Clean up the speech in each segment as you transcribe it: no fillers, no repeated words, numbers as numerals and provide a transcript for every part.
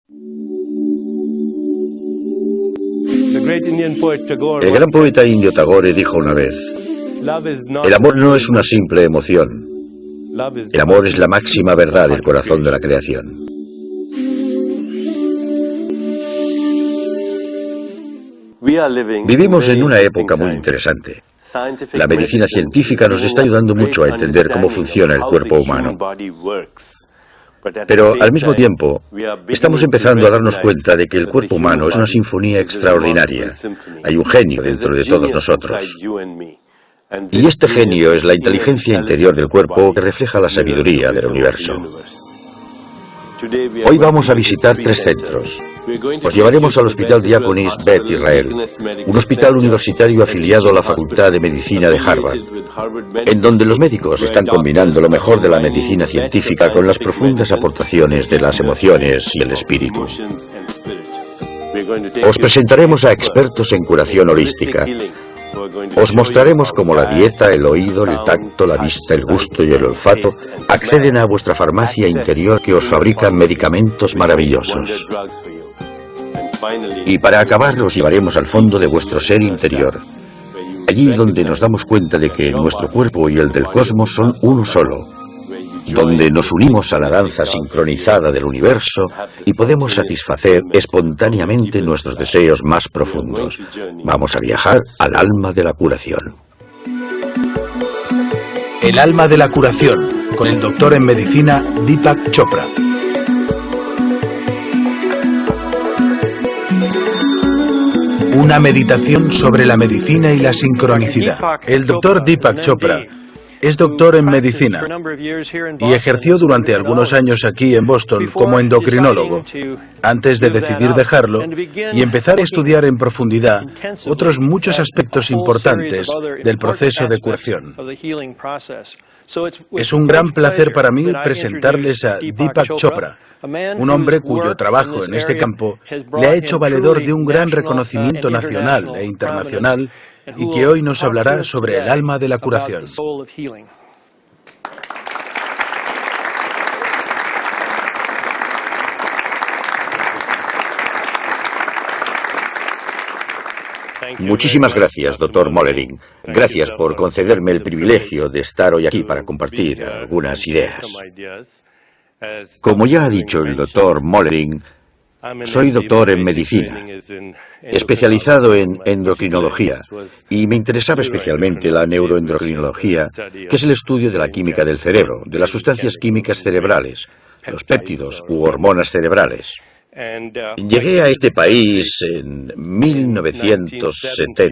El gran poeta indio Tagore dijo una vez: el amor no es una simple emoción. El amor es la máxima verdad del corazón de la creación. Vivimos en una época muy interesante. La medicina científica nos está ayudando mucho a entender cómo funciona el cuerpo humano. Pero al mismo tiempo, estamos empezando a darnos cuenta de que el cuerpo humano es una sinfonía extraordinaria. Hay un genio dentro de todos nosotros. Y este genio es la inteligencia interior del cuerpo que refleja la sabiduría del universo. Hoy vamos a visitar 3 centros. Os llevaremos al Hospital Diakonis Beth Israel, un hospital universitario afiliado a la Facultad de Medicina de Harvard, en donde los médicos están combinando lo mejor de la medicina científica con las profundas aportaciones de las emociones y el espíritu. Os presentaremos a expertos en curación holística. Os mostraremos cómo la dieta, el oído, el tacto, la vista, el gusto y el olfato acceden a vuestra farmacia interior que os fabrica medicamentos maravillosos. Y para acabar los llevaremos al fondo de vuestro ser interior, allí donde nos damos cuenta de que nuestro cuerpo y el del cosmos son uno solo, donde nos unimos a la danza sincronizada del universo y podemos satisfacer espontáneamente nuestros deseos más profundos. Vamos a viajar al alma de la curación. El alma de la curación, con el doctor en medicina Deepak Chopra. Una meditación sobre la medicina y la sincronicidad. El doctor Deepak Chopra es doctor en medicina y ejerció durante algunos años aquí en Boston como endocrinólogo, antes de decidir dejarlo y empezar a estudiar en profundidad otros muchos aspectos importantes del proceso de curación. Es un gran placer para mí presentarles a Deepak Chopra, un hombre cuyo trabajo en este campo le ha hecho valedor de un gran reconocimiento nacional e internacional y que hoy nos hablará sobre el alma de la curación. Muchísimas gracias, doctor Mollering. Gracias por concederme el privilegio de estar hoy aquí para compartir algunas ideas. Como ya ha dicho el doctor Mollering, soy doctor en medicina, especializado en endocrinología, y me interesaba especialmente la neuroendocrinología, que es el estudio de la química del cerebro, de las sustancias químicas cerebrales, los péptidos u hormonas cerebrales. Llegué a este país en 1970.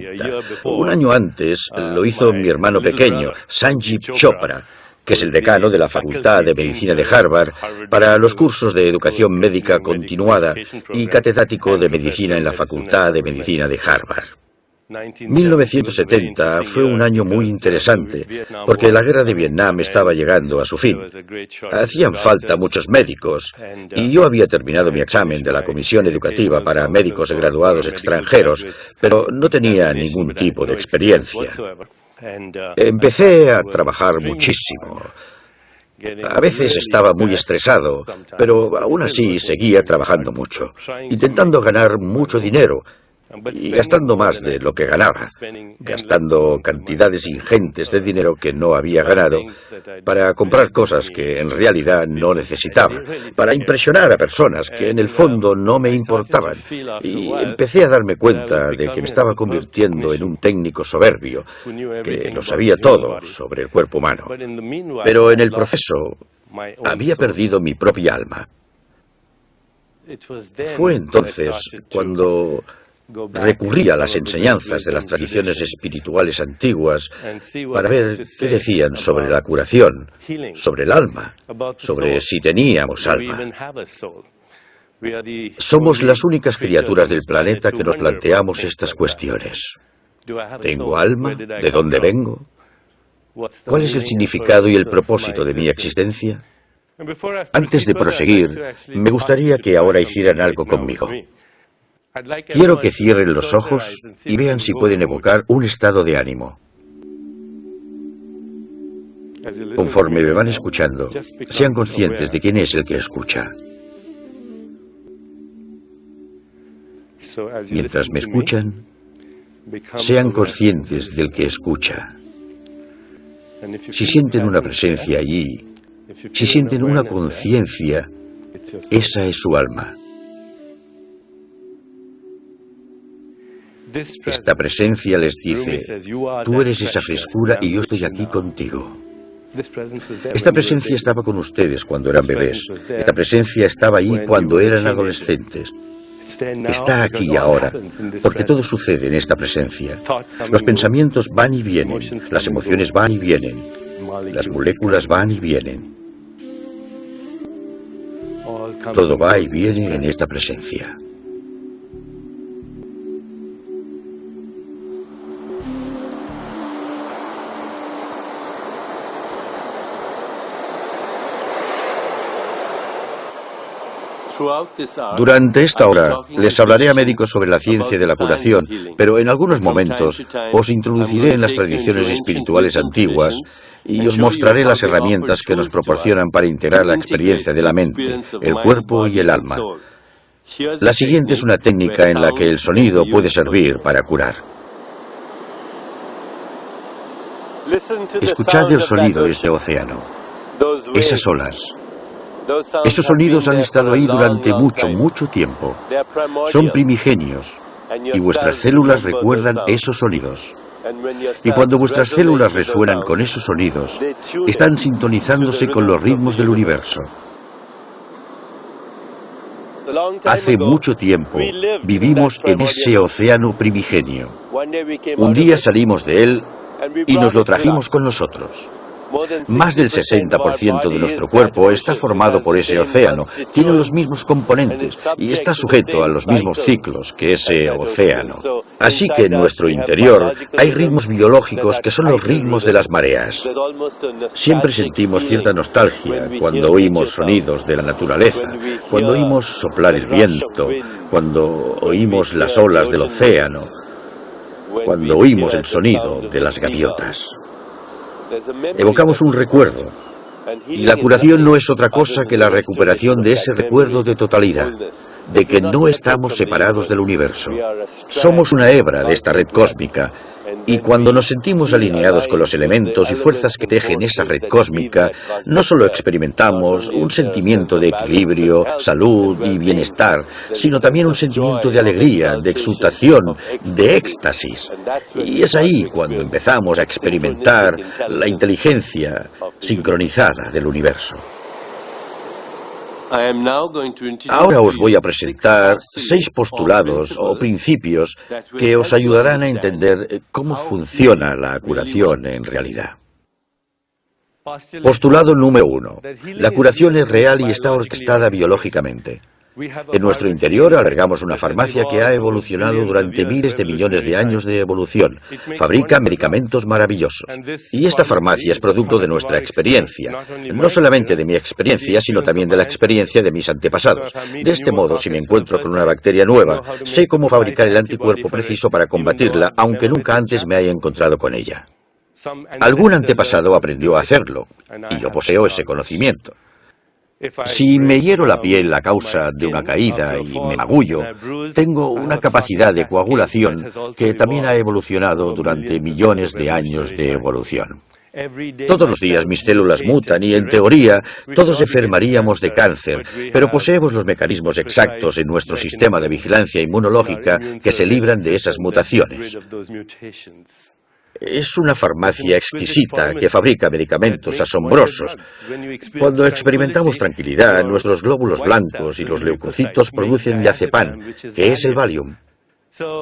Un año antes lo hizo mi hermano pequeño, Sanjeev Chopra, que es el decano de la Facultad de Medicina de Harvard para los cursos de educación médica continuada y catedrático de medicina en la Facultad de Medicina de Harvard. 1970 fue un año muy interesante porque la guerra de Vietnam estaba llegando a su fin. Hacían falta muchos médicos y yo había terminado mi examen de la Comisión Educativa para Médicos Graduados Extranjeros, pero no tenía ningún tipo de experiencia. Empecé a trabajar muchísimo. A veces estaba muy estresado, pero aún así seguía trabajando mucho, intentando ganar mucho dinero y gastando más de lo que ganaba, gastando cantidades ingentes de dinero que no había ganado para comprar cosas que en realidad no necesitaba, para impresionar a personas que en el fondo no me importaban. Y empecé a darme cuenta de que me estaba convirtiendo en un técnico soberbio, que lo sabía todo sobre el cuerpo humano. Pero en el proceso había perdido mi propia alma. Fue entonces cuando recurrí a las enseñanzas de las tradiciones espirituales antiguas para ver qué decían sobre la curación, sobre el alma, sobre si teníamos alma. Somos las únicas criaturas del planeta que nos planteamos estas cuestiones. ¿Tengo alma? ¿De dónde vengo? ¿Cuál es el significado y el propósito de mi existencia? Antes de proseguir, me gustaría que ahora hicieran algo conmigo. Quiero que cierren los ojos y vean si pueden evocar un estado de ánimo. Conforme me van escuchando, sean conscientes de quién es el que escucha. Mientras me escuchan, sean conscientes del que escucha. Si sienten una presencia allí, si sienten una conciencia, esa es su alma. Esta presencia les dice, tú eres esa frescura y yo estoy aquí contigo. Esta presencia estaba con ustedes cuando eran bebés. Esta presencia estaba ahí cuando eran adolescentes. Está aquí ahora, porque todo sucede en esta presencia. Los pensamientos van y vienen, las emociones van y vienen, las moléculas van y vienen. Todo va y viene en esta presencia. Durante esta hora les hablaré a médicos sobre la ciencia de la curación, pero en algunos momentos os introduciré en las tradiciones espirituales antiguas y os mostraré las herramientas que nos proporcionan para integrar la experiencia de la mente, el cuerpo y el alma. La siguiente es una técnica en la que el sonido puede servir para curar. Escuchad el sonido de este océano, esas olas. Esos sonidos han estado ahí durante mucho tiempo. Son primigenios y vuestras células recuerdan esos sonidos. Y cuando vuestras células resuenan con esos sonidos, están sintonizándose con los ritmos del universo. Hace mucho tiempo vivimos en ese océano primigenio. Un día salimos de él y nos lo trajimos con nosotros. Más del 60% de nuestro cuerpo está formado por ese océano, tiene los mismos componentes y está sujeto a los mismos ciclos que ese océano. Así que en nuestro interior hay ritmos biológicos que son los ritmos de las mareas. Siempre sentimos cierta nostalgia cuando oímos sonidos de la naturaleza, cuando oímos soplar el viento, cuando oímos las olas del océano, cuando oímos el sonido de las gaviotas. Evocamos un recuerdo, y la curación no es otra cosa que la recuperación de ese recuerdo de totalidad, de que no estamos separados del universo. Somos una hebra de esta red cósmica, y cuando nos sentimos alineados con los elementos y fuerzas que tejen esa red cósmica, no solo experimentamos un sentimiento de equilibrio, salud y bienestar, sino también un sentimiento de alegría, de exultación, de éxtasis. Y es ahí cuando empezamos a experimentar la inteligencia sincronizada del universo. Ahora os voy a presentar 6 postulados o principios que os ayudarán a entender cómo funciona la curación en realidad. Postulado número 1. La curación es real y está orquestada biológicamente. En nuestro interior albergamos una farmacia que ha evolucionado durante miles de millones de años de evolución. Fabrica medicamentos maravillosos. Y esta farmacia es producto de nuestra experiencia. No solamente de mi experiencia, sino también de la experiencia de mis antepasados. De este modo, si me encuentro con una bacteria nueva, sé cómo fabricar el anticuerpo preciso para combatirla, aunque nunca antes me haya encontrado con ella. Algún antepasado aprendió a hacerlo, y yo poseo ese conocimiento. Si me hiero la piel a causa de una caída y me magullo, tengo una capacidad de coagulación que también ha evolucionado durante millones de años de evolución. Todos los días mis células mutan y, en teoría, todos enfermaríamos de cáncer, pero poseemos los mecanismos exactos en nuestro sistema de vigilancia inmunológica que se libran de esas mutaciones. Es una farmacia exquisita que fabrica medicamentos asombrosos. Cuando experimentamos tranquilidad, nuestros glóbulos blancos y los leucocitos producen diazepam, que es el Valium.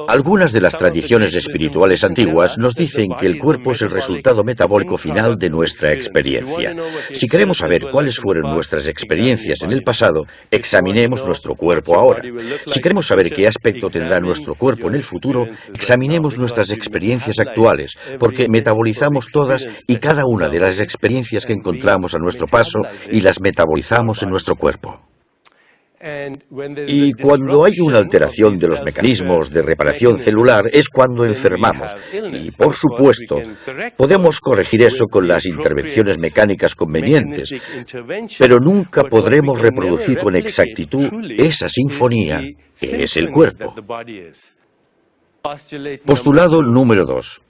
Algunas de las tradiciones espirituales antiguas nos dicen que el cuerpo es el resultado metabólico final de nuestra experiencia. Si queremos saber cuáles fueron nuestras experiencias en el pasado, examinemos nuestro cuerpo ahora. Si queremos saber qué aspecto tendrá nuestro cuerpo en el futuro, examinemos nuestras experiencias actuales, porque metabolizamos todas y cada una de las experiencias que encontramos a nuestro paso y las metabolizamos en nuestro cuerpo. Y cuando hay una alteración de los mecanismos de reparación celular es cuando enfermamos. Y, por supuesto, podemos corregir eso con las intervenciones mecánicas convenientes, pero nunca podremos reproducir con exactitud esa sinfonía que es el cuerpo. Postulado número 2.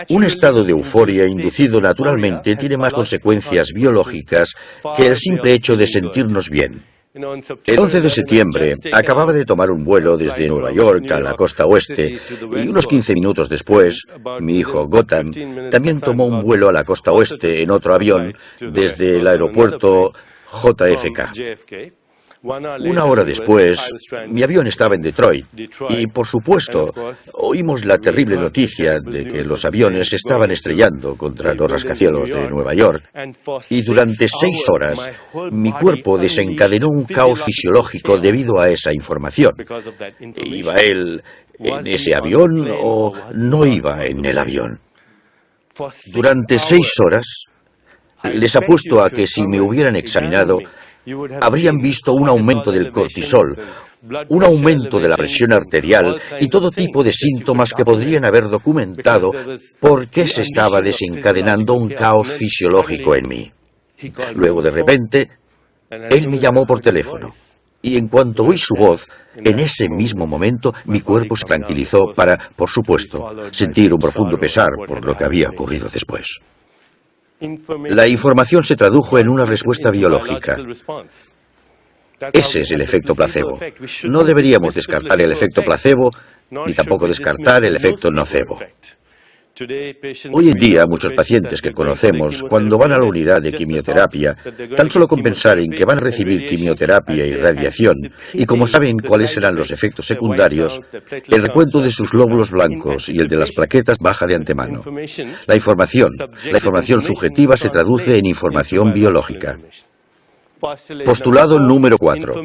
Un estado de euforia inducido naturalmente tiene más consecuencias biológicas que el simple hecho de sentirnos bien. El 11 de septiembre acababa de tomar un vuelo desde Nueva York a la costa oeste y unos 15 minutos después, mi hijo Gotham también tomó un vuelo a la costa oeste en otro avión desde el aeropuerto JFK. Una hora después, mi avión estaba en Detroit y, por supuesto, oímos la terrible noticia de que los aviones se estaban estrellando contra los rascacielos de Nueva York. Y durante 6 horas, mi cuerpo desencadenó un caos fisiológico debido a esa información. ¿Iba él en ese avión o no iba en el avión? Durante 6 horas, les apuesto a que si me hubieran examinado, habrían visto un aumento del cortisol, un aumento de la presión arterial y todo tipo de síntomas que podrían haber documentado por qué se estaba desencadenando un caos fisiológico en mí. Luego, de repente, él me llamó por teléfono. Y en cuanto oí su voz, en ese mismo momento mi cuerpo se tranquilizó para, por supuesto, sentir un profundo pesar por lo que había ocurrido después. La información se tradujo en una respuesta biológica. Ese es el efecto placebo. No deberíamos descartar el efecto placebo, ni tampoco descartar el efecto nocebo. Hoy en día, muchos pacientes que conocemos, cuando van a la unidad de quimioterapia, tan solo con pensar en que van a recibir quimioterapia y radiación, y como saben cuáles serán los efectos secundarios, el recuento de sus glóbulos blancos y el de las plaquetas baja de antemano. La información subjetiva se traduce en información biológica. Postulado número 4.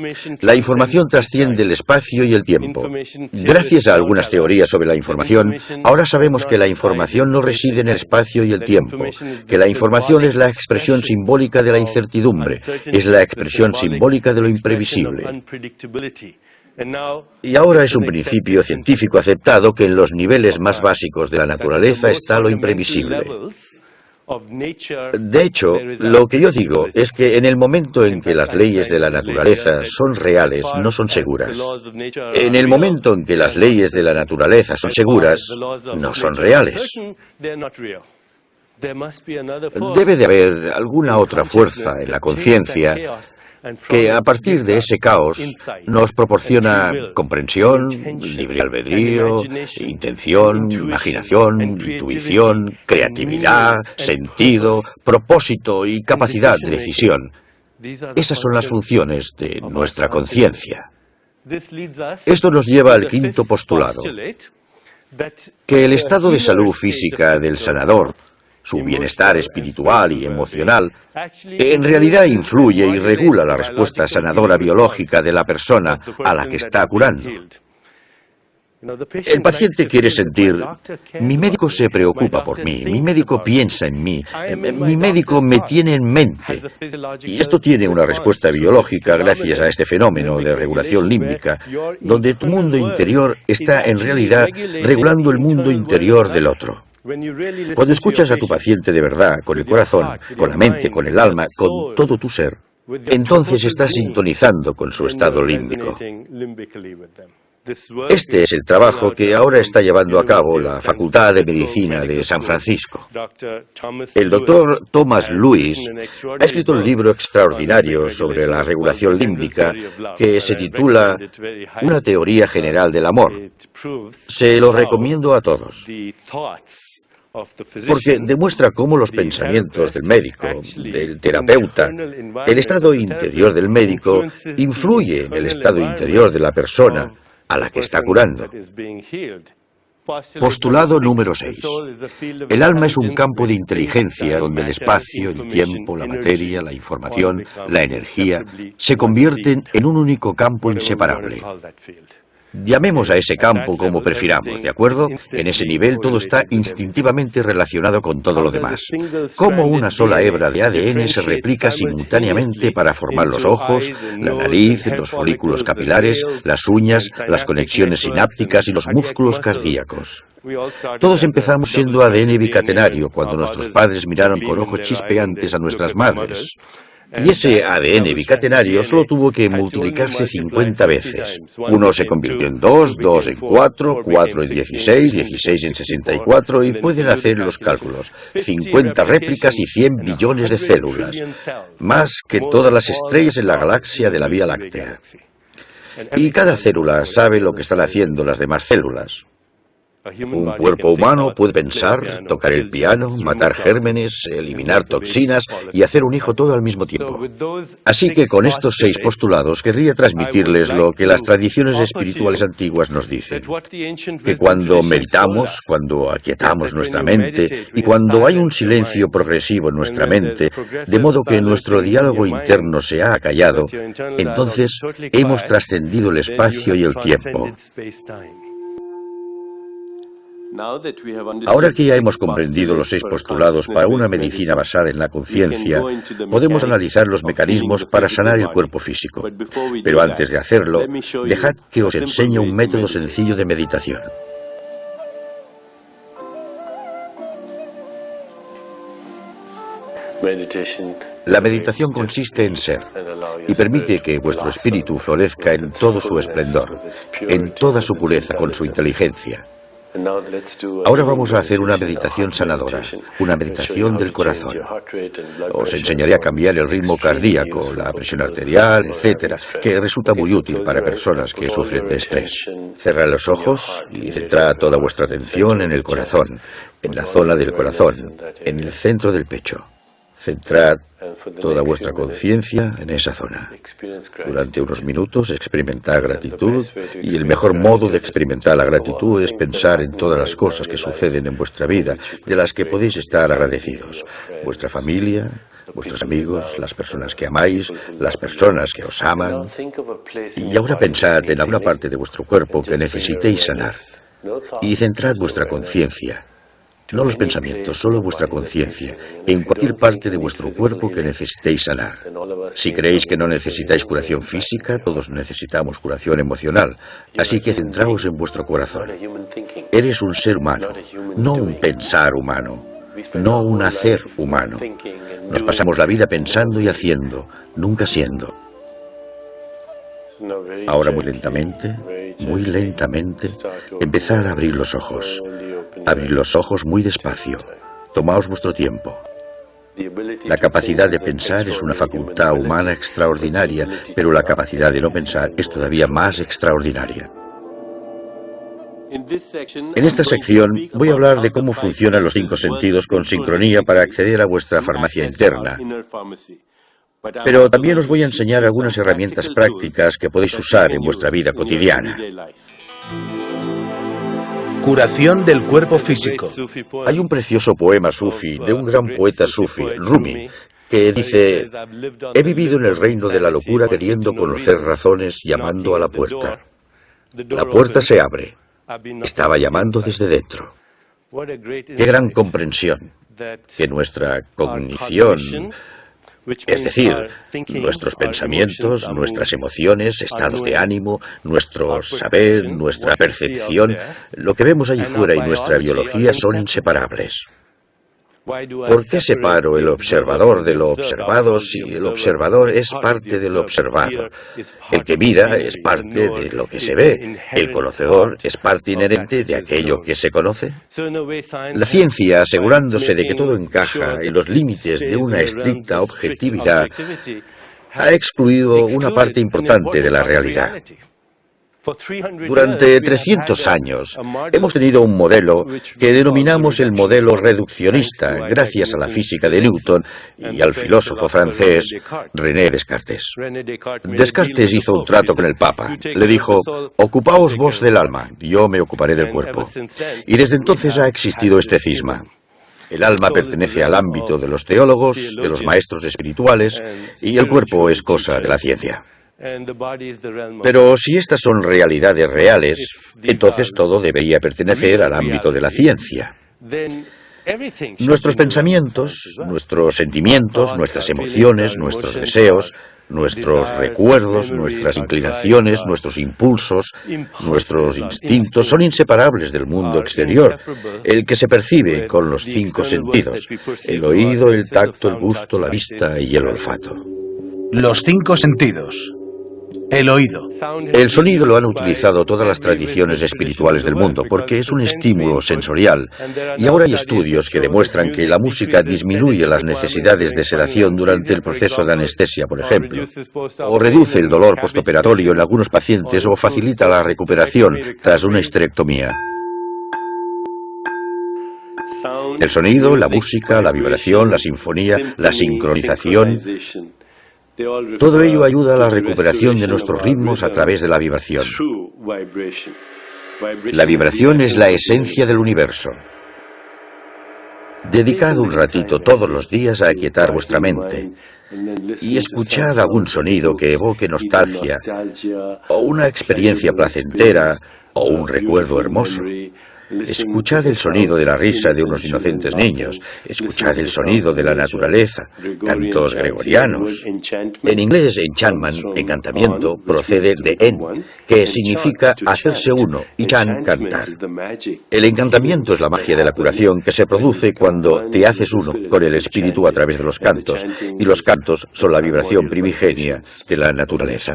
La información trasciende el espacio y el tiempo. Gracias a algunas teorías sobre la información, ahora sabemos que la información no reside en el espacio y el tiempo, que la información es la expresión simbólica de la incertidumbre, es la expresión simbólica de lo imprevisible. Y ahora es un principio científico aceptado que en los niveles más básicos de la naturaleza está lo imprevisible. De hecho, lo que yo digo es que en el momento en que las leyes de la naturaleza son reales, no son seguras. En el momento en que las leyes de la naturaleza son seguras, no son reales. Debe de haber alguna otra fuerza en la conciencia que a partir de ese caos nos proporciona comprensión, libre albedrío, intención, imaginación, intuición, creatividad, sentido, propósito y capacidad de decisión. Esas son las funciones de nuestra conciencia. Esto nos lleva al quinto postulado, que el estado de salud física del sanador, su bienestar espiritual y emocional, en realidad influye y regula la respuesta sanadora biológica de la persona a la que está curando. El paciente quiere sentir, mi médico se preocupa por mí, mi médico piensa en mí, mi médico me tiene en mente. Y esto tiene una respuesta biológica gracias a este fenómeno de regulación límbica, donde tu mundo interior está en realidad regulando el mundo interior del otro. Cuando escuchas a tu paciente de verdad, con el corazón, con la mente, con el alma, con todo tu ser, entonces estás sintonizando con su estado límbico. Este es el trabajo que ahora está llevando a cabo la Facultad de Medicina de San Francisco. El doctor Thomas Lewis ha escrito un libro extraordinario sobre la regulación límbica que se titula Una teoría general del amor. Se lo recomiendo a todos, porque demuestra cómo los pensamientos del médico, del terapeuta, el estado interior del médico influye en el estado interior de la persona a la que está curando. Postulado número 6. El alma es un campo de inteligencia donde el espacio, el tiempo, la materia, la información, la energía se convierten en un único campo inseparable. Llamemos a ese campo como prefiramos, ¿de acuerdo? En ese nivel todo está instintivamente relacionado con todo lo demás. Cómo una sola hebra de ADN se replica simultáneamente para formar los ojos, la nariz, los folículos capilares, las uñas, las conexiones sinápticas y los músculos cardíacos. Todos empezamos siendo ADN bicatenario cuando nuestros padres miraron con ojos chispeantes a nuestras madres. Y ese ADN bicatenario solo tuvo que multiplicarse 50 veces. Uno se convirtió en 2, 2 en 4, 4 en 16, 16 en 64 y pueden hacer los cálculos. 50 réplicas y 100 billones de células. Más que todas las estrellas en la galaxia de la Vía Láctea. Y cada célula sabe lo que están haciendo las demás células. Un cuerpo humano puede pensar, tocar el piano, matar gérmenes, eliminar toxinas y hacer un hijo todo al mismo tiempo. Así que con estos 6 postulados querría transmitirles lo que las tradiciones espirituales antiguas nos dicen. Que cuando meditamos, cuando aquietamos nuestra mente y cuando hay un silencio progresivo en nuestra mente, de modo que nuestro diálogo interno se ha acallado, entonces hemos trascendido el espacio y el tiempo. Ahora que ya hemos comprendido los 6 postulados para una medicina basada en la conciencia, podemos analizar los mecanismos para sanar el cuerpo físico. Pero antes de hacerlo, dejad que os enseñe un método sencillo de meditación. La meditación consiste en ser y permite que vuestro espíritu florezca en todo su esplendor, en toda su pureza con su inteligencia. Ahora vamos a hacer una meditación sanadora, una meditación del corazón. Os enseñaré a cambiar el ritmo cardíaco, la presión arterial, etc., que resulta muy útil para personas que sufren de estrés. Cerrad los ojos y centrad toda vuestra atención en el corazón, en la zona del corazón, en el centro del pecho. Centrad toda vuestra conciencia en esa zona. Durante unos minutos experimentad gratitud y el mejor modo de experimentar la gratitud es pensar en todas las cosas que suceden en vuestra vida de las que podéis estar agradecidos. Vuestra familia, vuestros amigos, las personas que amáis, las personas que os aman. Y ahora pensad en alguna parte de vuestro cuerpo que necesitéis sanar y centrad vuestra conciencia. No los pensamientos, solo vuestra conciencia, en cualquier parte de vuestro cuerpo que necesitéis sanar. Si creéis que no necesitáis curación física, todos necesitamos curación emocional. Así que centraos en vuestro corazón. Eres un ser humano, no un pensar humano, no un hacer humano. Nos pasamos la vida pensando y haciendo, nunca siendo. Ahora muy lentamente, empezad a abrir los ojos. Abrid los ojos muy despacio. Tomaos vuestro tiempo. La capacidad de pensar es una facultad humana extraordinaria, pero la capacidad de no pensar es todavía más extraordinaria. En esta sección voy a hablar de cómo funcionan los 5 sentidos con sincronía para acceder a vuestra farmacia interna. Pero también os voy a enseñar algunas herramientas prácticas que podéis usar en vuestra vida cotidiana. Curación del cuerpo físico. Hay un precioso poema sufi de un gran poeta sufi, Rumi, que dice: he vivido en el reino de la locura queriendo conocer razones llamando a la puerta. La puerta se abre. Estaba llamando desde dentro. Qué gran comprensión que nuestra cognición, es decir, nuestros pensamientos, nuestras emociones, estados de ánimo, nuestro saber, nuestra percepción, lo que vemos allí fuera y nuestra biología son inseparables. ¿Por qué separo el observador de lo observado si el observador es parte de lo observado? El que mira es parte de lo que se ve. El conocedor es parte inherente de aquello que se conoce. La ciencia, asegurándose de que todo encaja en los límites de una estricta objetividad, ha excluido una parte importante de la realidad. Durante 300 años hemos tenido un modelo que denominamos el modelo reduccionista, gracias a la física de Newton y al filósofo francés René Descartes. Descartes hizo un trato con el Papa. Le dijo: ocupaos vos del alma, yo me ocuparé del cuerpo. Y desde entonces ha existido este cisma. El alma pertenece al ámbito de los teólogos, de los maestros espirituales, y el cuerpo es cosa de la ciencia. Pero si estas son realidades reales, entonces todo debería pertenecer al ámbito de la ciencia. Nuestros pensamientos, nuestros sentimientos, nuestras emociones, nuestros deseos, nuestros recuerdos, nuestras inclinaciones, nuestros impulsos, nuestros instintos son inseparables del mundo exterior, el que se percibe con los 5 sentidos: el oído, el tacto, el gusto, la vista y el olfato. Los 5 sentidos. El oído. El sonido lo han utilizado todas las tradiciones espirituales del mundo porque es un estímulo sensorial, y ahora hay estudios que demuestran que la música disminuye las necesidades de sedación durante el proceso de anestesia, por ejemplo, o reduce el dolor postoperatorio en algunos pacientes o facilita la recuperación tras una histerectomía. El sonido, la música, la vibración, la sinfonía, la sincronización, todo ello ayuda a la recuperación de nuestros ritmos a través de la vibración. La vibración es la esencia del universo. Dedicad un ratito todos los días a aquietar vuestra mente y escuchad algún sonido que evoque nostalgia, o una experiencia placentera, o un recuerdo hermoso. Escuchad el sonido de la risa de unos inocentes niños. Escuchad el sonido de la naturaleza, cantos gregorianos. En inglés, enchantment, encantamiento, procede de en, que significa hacerse uno, y chan, cantar. El encantamiento es la magia de la curación que se produce cuando te haces uno con el espíritu a través de los cantos, y los cantos son la vibración primigenia de la naturaleza.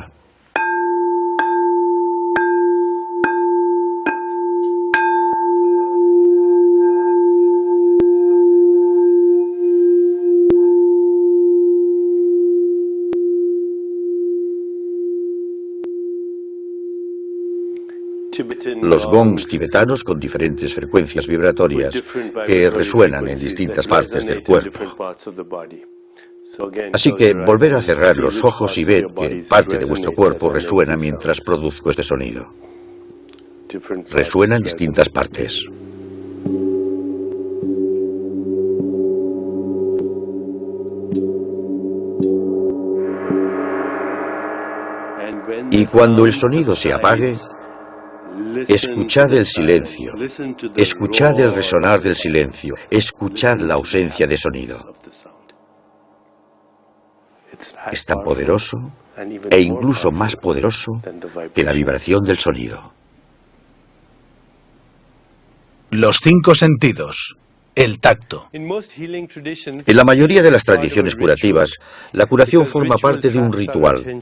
Los gongs tibetanos con diferentes frecuencias vibratorias que resuenan en distintas partes del cuerpo. Así que volver a cerrar los ojos y ver que parte de vuestro cuerpo resuena mientras produzco este sonido. Resuena en distintas partes. Y cuando el sonido se apague, escuchad el silencio, escuchad el resonar del silencio, escuchad la ausencia de sonido. Es tan poderoso e incluso más poderoso que la vibración del sonido. Los 5 sentidos. El tacto. En la mayoría de las tradiciones curativas, la curación forma parte de un ritual,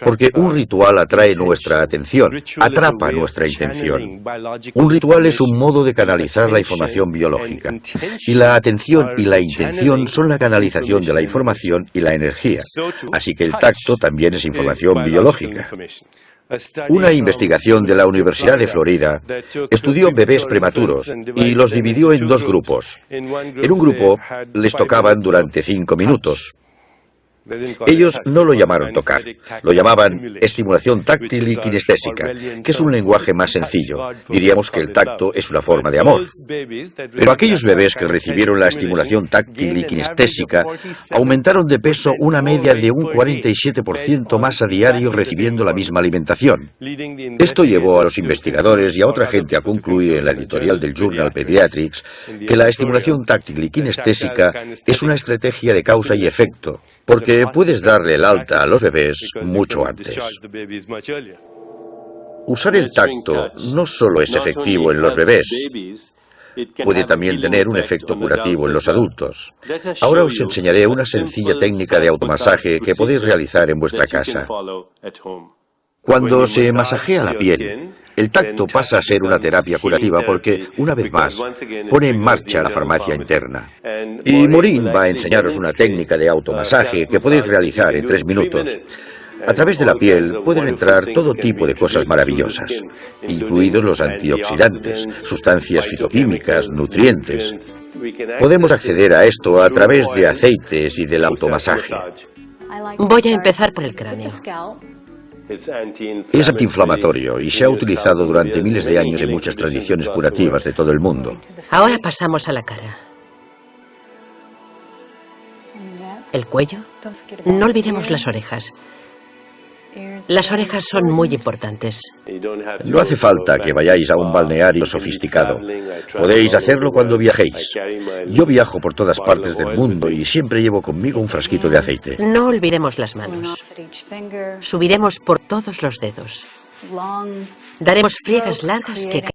porque un ritual atrae nuestra atención, atrapa nuestra intención. Un ritual es un modo de canalizar la información biológica, y la atención y la intención son la canalización de la información y la energía, así que el tacto también es información biológica. Una investigación de la Universidad de Florida estudió bebés prematuros y los dividió en 2 grupos. En un grupo les tocaban durante 5 minutos. Ellos no lo llamaron tocar, lo llamaban estimulación táctil y kinestésica, que es un lenguaje más sencillo. Diríamos que el tacto es una forma de amor. Pero aquellos bebés que recibieron la estimulación táctil y kinestésica aumentaron de peso una media de un 47% más a diario recibiendo la misma alimentación. Esto llevó a los investigadores y a otra gente a concluir en la editorial del Journal Pediatrics que la estimulación táctil y kinestésica es una estrategia de causa y efecto, porque puedes darle el alta a los bebés mucho antes. Usar el tacto no solo es efectivo en los bebés, puede también tener un efecto curativo en los adultos. Ahora os enseñaré una sencilla técnica de automasaje que podéis realizar en vuestra casa. Cuando se masajea la piel, el tacto pasa a ser una terapia curativa porque, una vez más, pone en marcha la farmacia interna. Y Maureen va a enseñaros una técnica de automasaje que podéis realizar en 3 minutos. A través de la piel pueden entrar todo tipo de cosas maravillosas, incluidos los antioxidantes, sustancias fitoquímicas, nutrientes. Podemos acceder a esto a través de aceites y del automasaje. Voy a empezar por el cráneo. Es antiinflamatorio y se ha utilizado durante miles de años en muchas tradiciones curativas de todo el mundo. Ahora pasamos a la cara. El cuello. No olvidemos las orejas. Las orejas son muy importantes. No hace falta que vayáis a un balneario sofisticado. Podéis hacerlo cuando viajéis. Yo viajo por todas partes del mundo y siempre llevo conmigo un frasquito de aceite. No olvidemos las manos. Subiremos por todos los dedos. Daremos friegas largas que